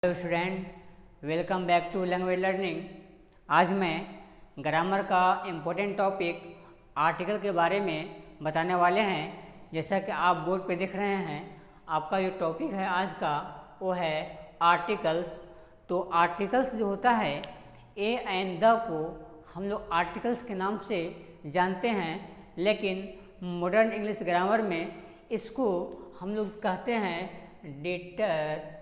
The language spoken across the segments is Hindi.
Hello student, welcome back to language learning. आज मैं ग्रामर का इम्पोर्टेंट टॉपिक आर्टिकल के बारे में बताने वाले हैं। जैसा कि आप बोर्ड पे देख रहे हैं, आपका जो टॉपिक है आज का वो है आर्टिकल्स। तो आर्टिकल्स जो होता है ए एंड द को हम लोग आर्टिकल्स के नाम से जानते हैं, लेकिन मॉडर्न इंग्लिश ग्रामर में इसको हम लोग कहते हैं डिटरमिनर।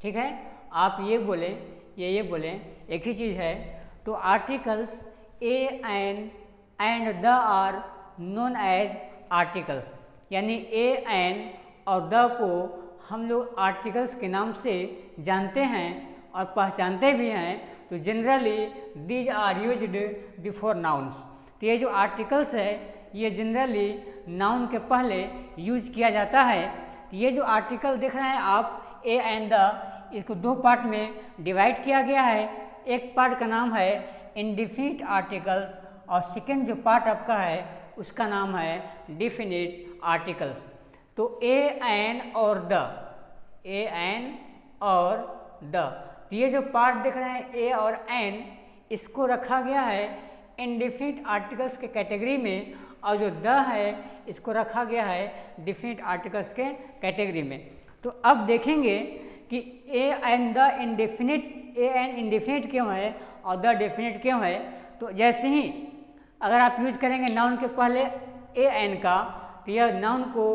ठीक है, आप ये बोलें ये बोलें, एक ही चीज़ है। तो articles a and the are known as articles, यानी ए एंड और द को हम लोग आर्टिकल्स के नाम से जानते हैं और पहचानते भी हैं। तो generally these are used before nouns. तो ये जो आर्टिकल्स है ये जनरली नाउन के पहले यूज किया जाता है। तो ये जो आर्टिकल देख रहे हैं आप ए एंड द, इसको दो पार्ट में डिवाइड किया गया है। एक पार्ट का नाम है इंडेफिनिट आर्टिकल्स और सेकेंड जो पार्ट आपका है उसका नाम है डेफिनिट आर्टिकल्स। तो ए एंड और द, ए एंड और द, तो ये जो पार्ट देख रहे हैं ए और एन, इसको रखा गया है इंडेफिनिट आर्टिकल्स के कैटेगरी में, और जो द है इसको रखा गया है डेफिनिट आर्टिकल्स के कैटेगरी में। तो अब देखेंगे कि ए and the indefinite, A and indefinite क्यों है और द डेफिनिट क्यों है। तो जैसे ही अगर आप यूज करेंगे नाउन के पहले ए एन का, तो यह नाउन को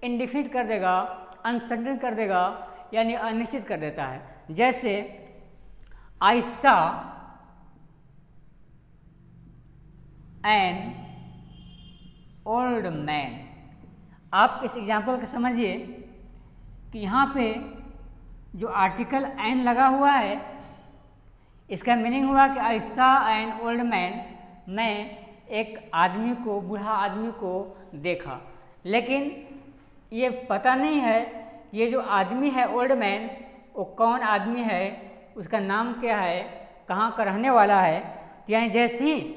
इंडेफिनिट कर देगा, अनसर्टेन कर देगा, यानी अनिश्चित कर देता है। जैसे आई सा एन ओल्ड मैन। आप इस एग्जाम्पल को समझिए कि यहाँ पे जो आर्टिकल एन लगा हुआ है इसका मीनिंग हुआ कि आई सा एन ओल्ड मैन, मैं एक आदमी को, बूढ़ा आदमी को देखा। लेकिन ये पता नहीं है ये जो आदमी है ओल्ड मैन वो कौन आदमी है, उसका नाम क्या है, कहाँ का रहने वाला है। तो यानी जैसे ही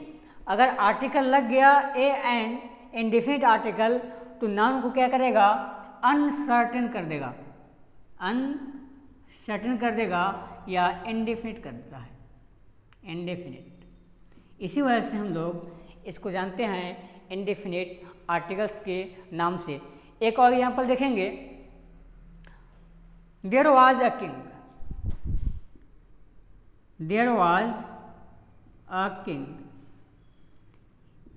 अगर आर्टिकल लग गया ए एन इंडेफिनिट आर्टिकल, तो नाउन को क्या करेगा, अनसर्टेन कर देगा, अनसर्टेन कर देगा या इंडेफिनिट कर देता है, इंडेफिनिट। इसी वजह से हम लोग इसको जानते हैं इंडेफिनिट आर्टिकल्स के नाम से। एक और एग्जाम्पल देखेंगे, there was a king, there was a king.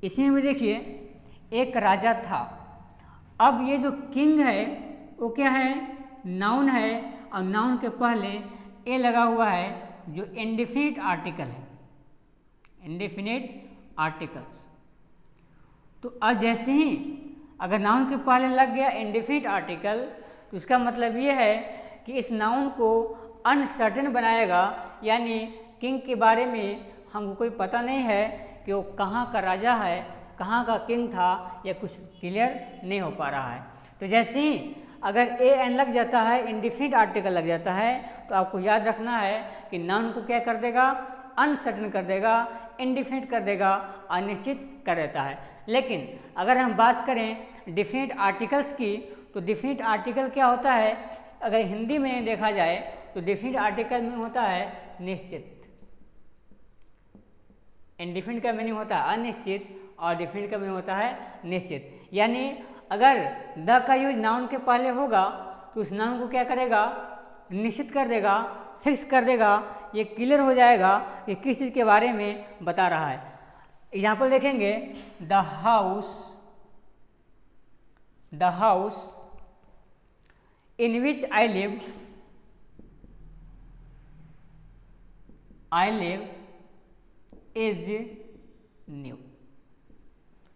इसमें भी देखिए एक राजा था। अब ये जो किंग है वो क्या है, नाउन है, और नाउन के पहले ए लगा हुआ है जो इंडेफिनिट आर्टिकल है, इंडेफिनिट आर्टिकल्स। तो अब जैसे ही अगर नाउन के पहले लग गया इंडेफिनिट आर्टिकल, तो इसका मतलब ये है कि इस नाउन को अनसर्टेन बनाएगा, यानी किंग के बारे में हमको कोई पता नहीं है कि वो कहाँ का राजा है, कहाँ का किंग था, या कुछ क्लियर नहीं हो पा रहा है। तो जैसे ही अगर ए एन लग जाता है, इंडेफिनिट आर्टिकल लग जाता है, तो आपको याद रखना है कि नाउन को क्या कर देगा, अनसर्टेन कर देगा, इंडेफिनिट कर देगा, अनिश्चित कर देता है। लेकिन अगर हम बात करें डेफिनिट आर्टिकल्स की, तो डेफिनिट आर्टिकल क्या होता है, अगर हिंदी में देखा जाए तो डेफिनिट आर्टिकल में होता है निश्चित, इंडेफिनिट का मीनिंग होता है अनिश्चित और डेफिनिट का मीनिंग होता है निश्चित। यानी अगर द का यूज नाउन के पहले होगा तो उस नाउन को क्या करेगा, निश्चित कर देगा, फिक्स कर देगा, ये क्लियर हो जाएगा कि किस चीज़ के बारे में बता रहा है। एग्जाम्पल देखेंगे, the house in which I live is new.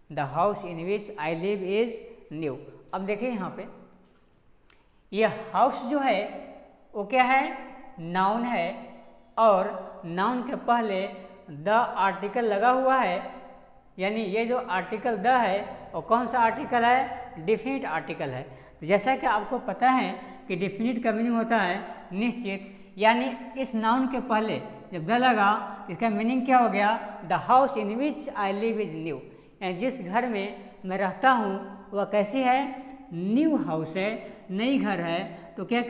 The house in which I live is new. अब देखिए यहाँ पे ये हाउस जो है वो क्या है, नाउन है, और नाउन के पहले द आर्टिकल लगा हुआ है। यानी ये जो आर्टिकल द है वो कौन सा आर्टिकल है, डेफिनिट आर्टिकल है। तो जैसा कि आपको पता है कि डेफिनिट का मीनिंग होता है निश्चित, यानी इस नाउन के पहले जब द लगा तो इसका मीनिंग क्या हो गया, the house in which I live is new, यानी जिस घर में मैं रहता हूँ वह कैसी है, न्यू हाउस है, नई घर है, तो क्या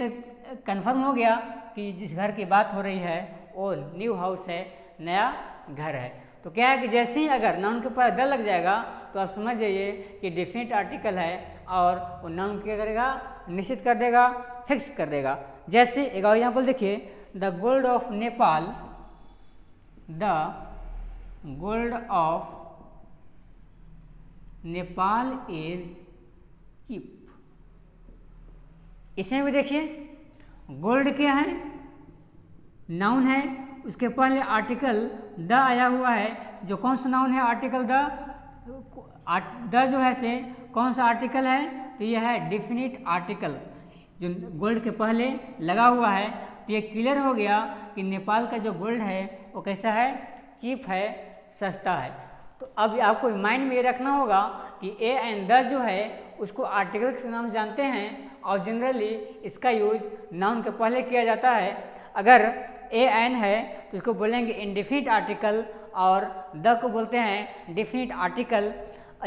कन्फर्म हो गया कि जिस घर की बात हो रही है वो न्यू हाउस है, नया घर है। तो क्या है कि जैसे ही अगर नाउन के ऊपर द लग जाएगा तो आप समझ जाइए कि डेफिनेट आर्टिकल है और वो नाउन क्या करेगा, निश्चित कर देगा, फिक्स कर देगा। जैसे एक और एग्जाम्पल देखिए, the gold of Nepal, the gold of Nepal is cheap. इसमें भी देखिए गोल्ड क्या है, नाउन है, उसके पहले आर्टिकल द आया हुआ है, जो कौन सा नाउन है, आर्टिकल द जो है से कौन सा आर्टिकल है, तो यह है डेफिनिट आर्टिकल जो गोल्ड के पहले लगा हुआ है। तो ये क्लियर हो गया कि नेपाल का जो गोल्ड है वो कैसा है, चीप है, सस्ता है। तो अब आपको माइंड में ये रखना होगा कि ए एंड द जो है उसको आर्टिकल के नाम जानते हैं और जनरली इसका यूज नाउन के पहले किया जाता है। अगर ए एन है तो इसको बोलेंगे इंडेफिनिट आर्टिकल और द को बोलते हैं डेफिनिट आर्टिकल।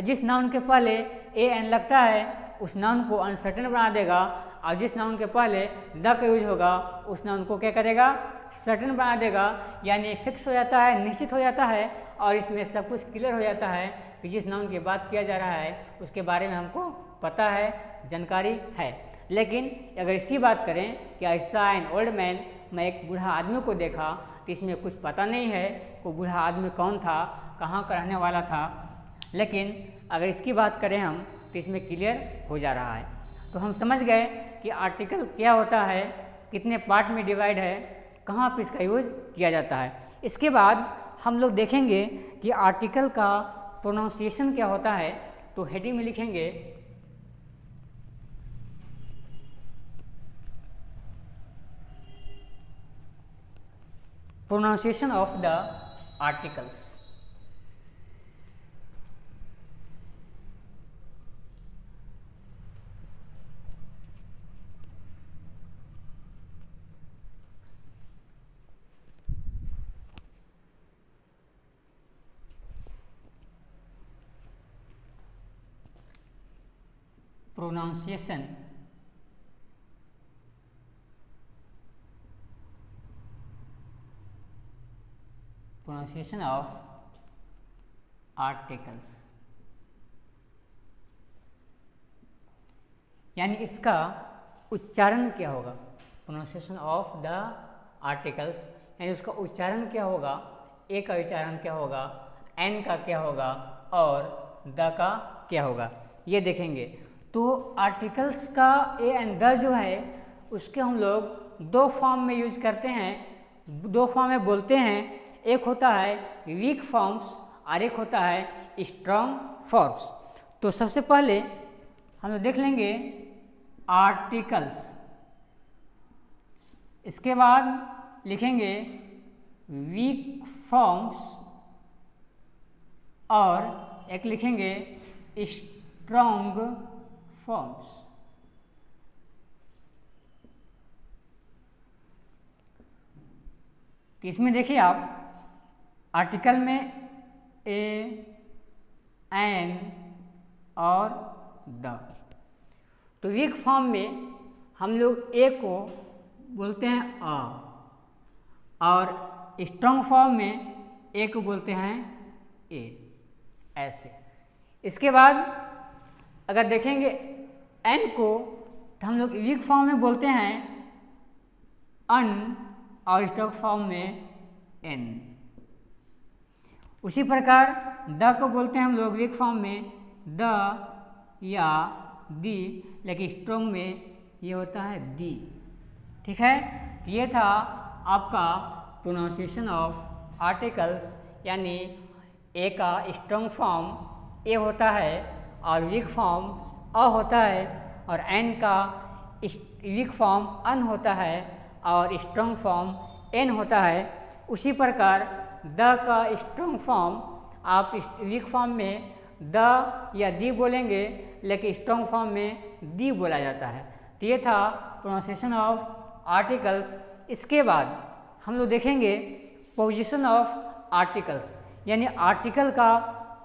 जिस नाउन के पहले ए एन लगता है उस नाउन को अनसर्टेन बना देगा और जिस नाउन के पहले द का यूज होगा उस नाउन को क्या करेगा, सर्टेन बना देगा, यानी फिक्स हो जाता है, निश्चित हो जाता है और इसमें सब कुछ क्लियर हो जाता है कि जिस नाउन की बात किया जा रहा है उसके बारे में हमको पता है, जानकारी है। लेकिन अगर इसकी बात करें कि I saw an old man, मैं एक बूढ़ा आदमी को देखा, तो इसमें कुछ पता नहीं है वो बूढ़ा आदमी कौन था, कहाँ का रहने वाला था। लेकिन अगर इसकी बात करें हम तो इसमें क्लियर हो जा रहा है। तो हम समझ गए कि आर्टिकल क्या होता है, कितने पार्ट में डिवाइड है, कहाँ पर इसका यूज किया जाता है। इसके बाद हम लोग देखेंगे कि आर्टिकल का प्रोनाउंसिएशन क्या होता है। तो हेडिंग में लिखेंगे pronunciation of the articles। pronunciation of articles, यानी इसका उच्चारण क्या होगा। प्रोनाउंसिएशन ऑफ द आर्टिकल्स यानी उसका उच्चारण क्या होगा, ए का उच्चारण क्या होगा, एन का क्या होगा और द का क्या होगा, ये देखेंगे। तो आर्टिकल्स का ए एंड द जो है उसके हम लोग दो फॉर्म में यूज करते हैं, दो फॉर्म में बोलते हैं। एक होता है वीक फॉर्म्स और एक होता है स्ट्रॉन्ग फॉर्म्स। तो सबसे पहले हम लोग देख लेंगे आर्टिकल्स, इसके बाद लिखेंगे वीक फॉर्म्स और एक लिखेंगे स्ट्रॉन्ग फॉर्म्स। तो इसमें देखिए आप आर्टिकल में ए, एन और द। तो वीक फॉर्म में हम लोग ए को बोलते हैं अ और स्ट्रॉन्ग फॉर्म में ए को बोलते हैं ए, ऐसे। इसके बाद अगर देखेंगे एन को तो हम लोग वीक फॉर्म में बोलते हैं अन और स्ट्रॉन्ग फॉर्म में एन। उसी प्रकार द को बोलते हैं हम लोग वीक फॉर्म में द या दी, लेकिन स्ट्रॉन्ग में ये होता है दी। ठीक है, ये था आपका प्रोनाउंसिएशन ऑफ आर्टिकल्स, यानी ए का स्ट्रॉन्ग फॉर्म ए होता है और वीक फॉर्म अ होता है और एन का वीक फॉर्म अन होता है और स्ट्रॉन्ग फॉर्म एन होता है। उसी प्रकार द का स्ट्रॉन्ग फॉर्म आप वीक फॉर्म में द या दी बोलेंगे, लेकिन स्ट्रॉन्ग फॉर्म में दी बोला जाता है। तो ये था प्रोनाउंसिएशन ऑफ आर्टिकल्स। इसके बाद हम लोग देखेंगे पोजीशन ऑफ आर्टिकल्स, यानी आर्टिकल का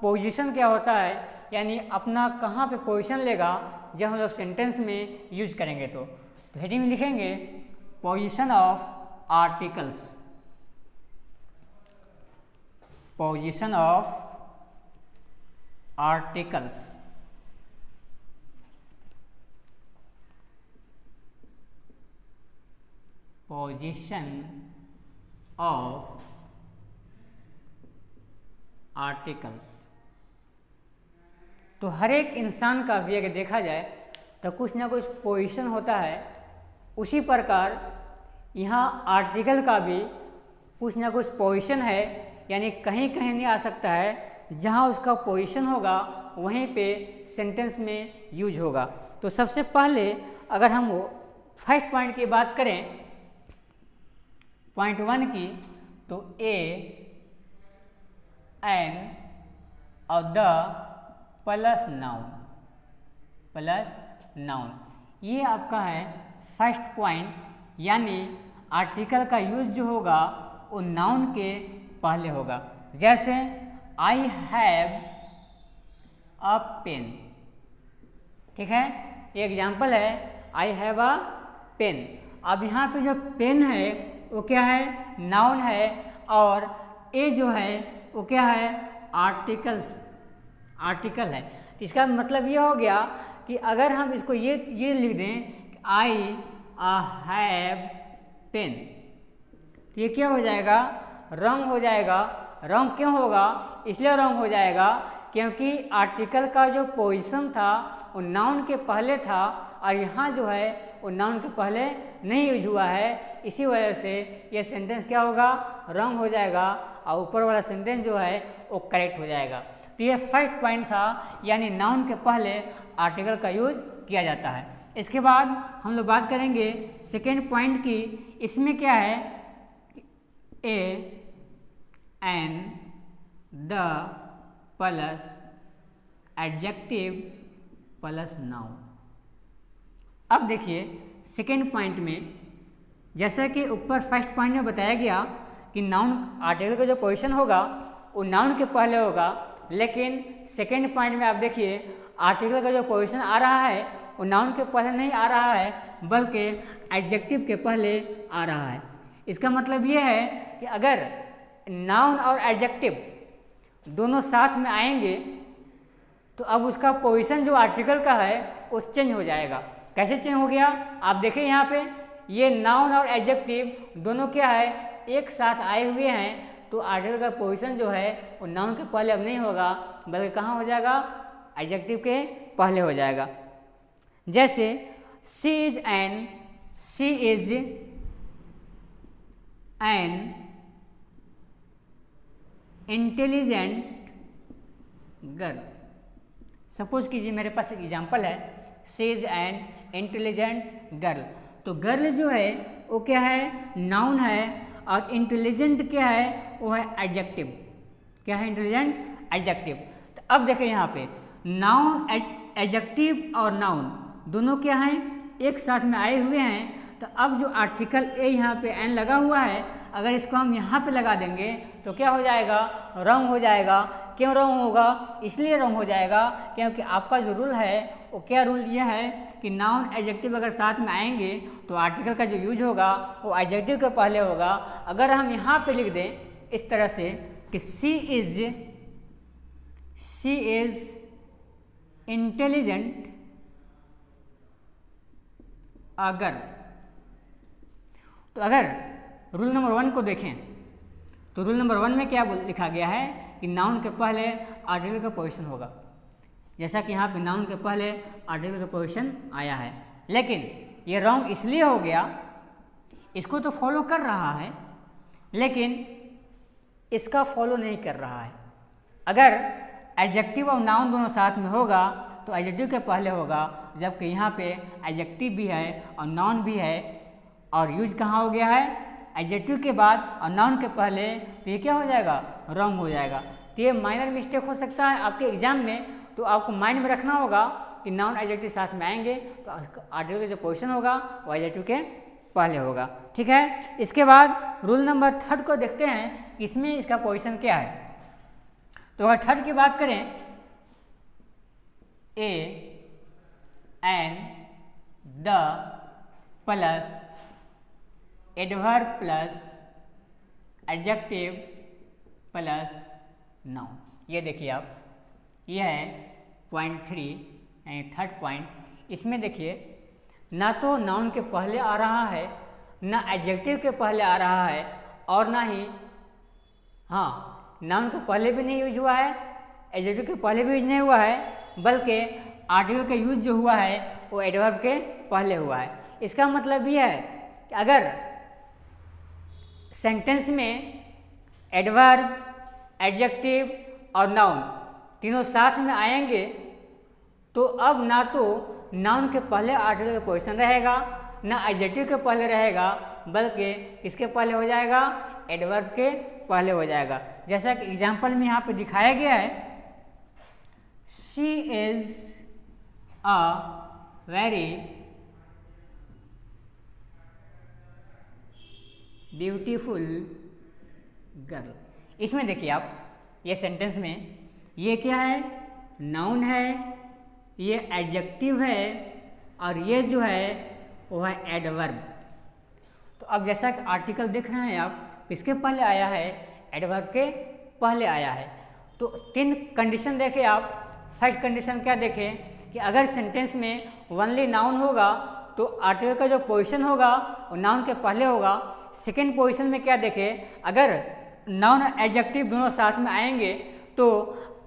पोजीशन क्या होता है, यानी अपना कहाँ पे पोजीशन लेगा जब हम लोग सेंटेंस में यूज करेंगे। तो तो हेडिंग में लिखेंगे position of articles, position of articles, position of articles. तो हर एक इंसान का भी अगर देखा जाए तो कुछ ना कुछ पोजीशन होता है, उसी प्रकार यहाँ आर्टिकल का भी कुछ ना कुछ पोजीशन है, यानी कहीं कहीं नहीं आ सकता है, जहाँ उसका पोजीशन होगा वहीं पे सेंटेंस में यूज होगा। तो सबसे पहले अगर हम फर्स्ट पॉइंट की बात करें, पॉइंट 1 की, तो ए एन और the plus noun, plus noun, ये आपका है फर्स्ट पॉइंट, यानी आर्टिकल का यूज जो होगा वो नाउन के पहले होगा। जैसे आई हैव अ पेन, ठीक है, ये एग्जाम्पल है, आई हैव अ पेन। अब यहाँ पे जो पेन है वो क्या है, नाउन है, और ए जो है वो क्या है, आर्टिकल्स, आर्टिकल है। इसका मतलब ये हो गया कि अगर हम इसको ये लिख दें आई हैव पेन, तो ये क्या हो जाएगा, रॉन्ग हो जाएगा। रॉन्ग क्यों होगा, इसलिए रॉन्ग हो जाएगा क्योंकि आर्टिकल का जो पोजीशन था वो नाउन के पहले था, और यहाँ जो है वो नाउन के पहले नहीं यूज हुआ है, इसी वजह से ये सेंटेंस क्या होगा, रॉन्ग हो जाएगा, और ऊपर वाला सेंटेंस जो है वो करेक्ट हो जाएगा। तो ये फर्स्ट पॉइंट था, यानी नाउन के पहले आर्टिकल का यूज किया जाता है। इसके बाद हम लोग बात करेंगे सेकेंड पॉइंट की। इसमें क्या है, a an the plus adjective plus noun. अब देखिए सेकेंड पॉइंट में, जैसा कि ऊपर फर्स्ट पॉइंट में बताया गया कि नाउन आर्टिकल का जो पोजीशन होगा वो नाउन के पहले होगा, लेकिन सेकेंड पॉइंट में आप देखिए आर्टिकल का जो पोजीशन आ रहा है वो नाउन के पहले नहीं आ रहा है, बल्कि एडजेक्टिव के पहले आ रहा है। इसका मतलब ये है कि अगर नाउन और एडजेक्टिव दोनों साथ में आएंगे तो अब उसका पोजीशन जो आर्टिकल का है वो चेंज हो जाएगा। कैसे चेंज हो गया, आप देखें यहाँ पे ये नाउन और एडजेक्टिव दोनों क्या है, एक साथ आए हुए हैं, तो आर्टिकल का पोजीशन जो है वो नाउन के पहले अब नहीं होगा, बल्कि कहाँ हो जाएगा, एडजेक्टिव के पहले हो जाएगा। जैसे she is an, she is an intelligent girl. Suppose कीजिए मेरे पास एक एग्जाम्पल है, she is an intelligent girl. तो गर्ल जो है वो क्या है, नाउन है, और इंटेलिजेंट क्या है, वो है एडजेक्टिव। क्या है, इंटेलिजेंट एडजेक्टिव। तो अब देखें यहाँ पे नाउन, एडजेक्टिव और नाउन दोनों क्या हैं, एक साथ में आए हुए हैं। तो अब जो आर्टिकल ए यहाँ पे एन लगा हुआ है, अगर इसको हम यहाँ पे लगा देंगे तो क्या हो जाएगा, रॉन्ग हो जाएगा। क्यों रॉन्ग होगा, इसलिए रॉन्ग हो जाएगा क्योंकि आपका जो रूल है वो क्या रूल ये है कि नाउन एडजेक्टिव अगर साथ में आएंगे तो आर्टिकल का जो यूज होगा वो एडजेक्टिव के पहले होगा। अगर हम यहाँ पे लिख दें इस तरह से कि शी इज इंटेलिजेंट अगर, तो अगर रूल नंबर 1 को देखें तो रूल नंबर 1 में क्या लिखा गया है कि नाउन के पहले आर्टिकल का पोजीशन होगा, जैसा कि यहाँ पे नाउन के पहले आर्टिकल का पोजीशन आया है। लेकिन ये रॉन्ग इसलिए हो गया, इसको तो फॉलो कर रहा है लेकिन इसका फॉलो नहीं कर रहा है। अगर एडजेक्टिव और नाउन दोनों साथ में होगा तो एडजेक्टिव के पहले होगा, जबकि यहाँ पे एडजेक्टिव भी है और नाउन भी है, और यूज कहाँ हो गया है, एडजेक्टिव के बाद और नाउन के पहले, तो ये क्या हो जाएगा, रॉन्ग हो जाएगा। तो ये माइनर मिस्टेक हो सकता है आपके एग्जाम में, तो आपको माइंड में रखना होगा कि नाउन एडजेक्टिव साथ में आएंगे तो आर्टिकल का जो पोजीशन होगा वो एडजेक्टिव के पहले होगा। ठीक है, इसके बाद रूल नंबर 3 को देखते हैं कि इसमें इसका पोजीशन क्या है। तो अगर 3 की बात करें, a an the plus adverb plus adjective plus noun. ये देखिए आप, ये है पॉइंट 3 यानी थर्ड पॉइंट। इसमें देखिए ना तो नाउन के पहले आ रहा है, ना एडजेक्टिव के पहले आ रहा है, और ना ही नाउन के पहले भी नहीं यूज हुआ है, एडजेक्टिव के पहले भी यूज नहीं हुआ है, बल्कि आर्टिकल का यूज जो हुआ है वो एडवर्ब के पहले हुआ है। इसका मतलब ये है कि अगर सेंटेंस में एडवर्ब, एडजेक्टिव और नाउन तीनों साथ में आएंगे तो अब ना तो नाउन के पहले आर्टिकल का पोजीशन रहेगा, ना एडजेक्टिव के पहले रहेगा, बल्कि किसके पहले हो जाएगा, एडवर्ब के पहले हो जाएगा। जैसा कि एग्जाम्पल में यहाँ पे दिखाया गया है, she is a very beautiful girl. इसमें देखिए आप, ये सेंटेंस में ये क्या है, नाउन है, ये एडजेक्टिव है, और ये जो है वो है एडवर्ब। तो अब जैसा कि आर्टिकल देख रहे हैं आप, किसके पहले आया है, एडवर्ब के पहले आया है। तो 3 कंडीशन देखें आप। फर्स्ट कंडीशन क्या देखें कि अगर सेंटेंस में ओनली नाउन होगा तो आर्टिकल का जो पोजीशन होगा वो नाउन के पहले होगा। सेकेंड पोजीशन में क्या देखें, अगर नाउन और एडजेक्टिव दोनों साथ में आएंगे तो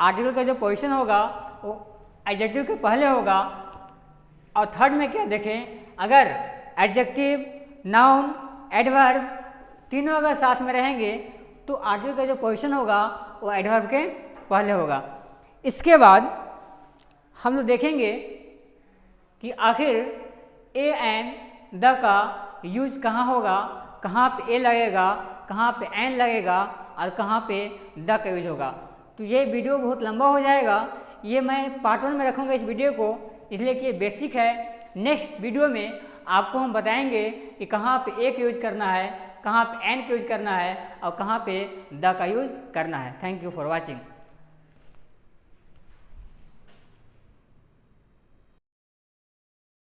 आर्टिकल का जो पोजीशन होगा वो एडजेक्टिव के पहले होगा। और थर्ड में क्या देखें, अगर एडजेक्टिव, नाउन, एडवर्ब तीनों अगर साथ में रहेंगे तो आर्टिकल का जो पोजीशन होगा वो एडवर्ब के पहले होगा। इसके बाद हम लोग देखेंगे कि आखिर ए एंड द का यूज कहाँ होगा, कहाँ पे ए लगेगा, कहाँ पे एन लगेगा और कहाँ पे द का यूज होगा। तो ये वीडियो बहुत लंबा हो जाएगा, ये मैं पार्ट 1 में रखूँगा इस वीडियो को, इसलिए कि ये बेसिक है। नेक्स्ट वीडियो में आपको हम बताएंगे कि कहाँ पे ए का यूज करना है, कहाँ पे एन का यूज करना है और कहाँ पे द का यूज करना है। Thank you for watching.